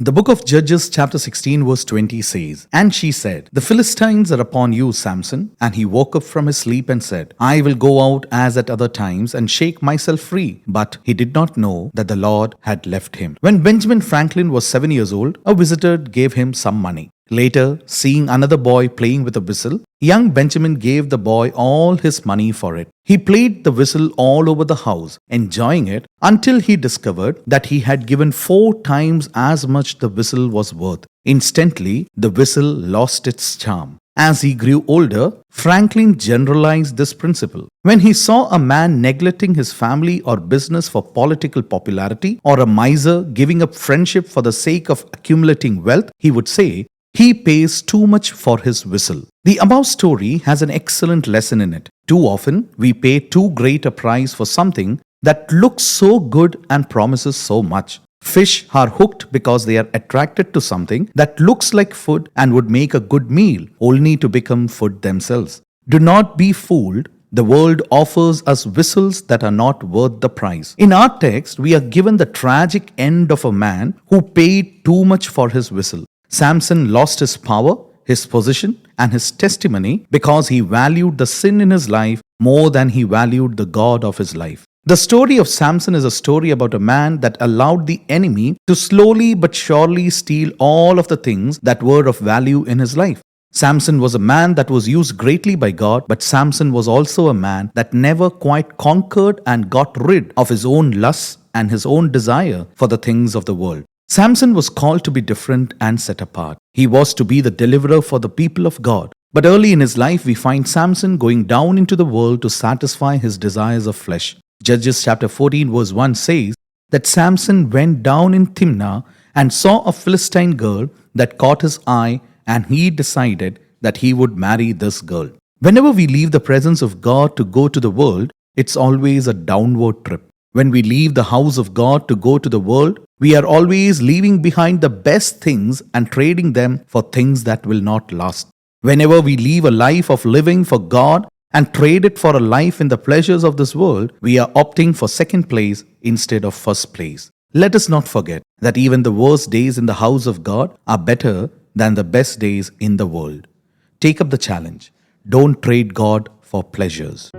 The book of Judges, chapter 16, verse 20 says, "And she said, The Philistines are upon you, Samson. And he woke up from his sleep and said, I will go out as at other times and shake myself free. But he did not know that the Lord had left him." When Benjamin Franklin was 7 years old, a visitor gave him some money. Later, seeing another boy playing with a whistle, young Benjamin gave the boy all his money for it. He played the whistle all over the house, enjoying it until he discovered that he had given 4 times as much the whistle was worth. Instantly, the whistle lost its charm. As he grew older, Franklin generalized this principle. When he saw a man neglecting his family or business for political popularity, or a miser giving up friendship for the sake of accumulating wealth, he would say, "He pays too much for his whistle." The above story has an excellent lesson in it. Too often, we pay too great a price for something that looks so good and promises so much. Fish are hooked because they are attracted to something that looks like food and would make a good meal, only to become food themselves. Do not be fooled. The world offers us whistles that are not worth the price. In our text, we are given the tragic end of a man who paid too much for his whistle. Samson lost his power, his position, and his testimony because he valued the sin in his life more than he valued the God of his life. The story of Samson is a story about a man that allowed the enemy to slowly but surely steal all of the things that were of value in his life. Samson was a man that was used greatly by God, but Samson was also a man that never quite conquered and got rid of his own lusts and his own desire for the things of the world. Samson was called to be different and set apart. He was to be the deliverer for the people of God. But early in his life, we find Samson going down into the world to satisfy his desires of flesh. Judges chapter 14 verse 1 says that Samson went down in Timnah and saw a Philistine girl that caught his eye, and he decided that he would marry this girl. Whenever we leave the presence of God to go to the world, it's always a downward trip. When we leave the house of God to go to the world, we are always leaving behind the best things and trading them for things that will not last. Whenever we leave a life of living for God and trade it for a life in the pleasures of this world, we are opting for second place instead of first place. Let us not forget that even the worst days in the house of God are better than the best days in the world. Take up the challenge. Don't trade God for pleasures.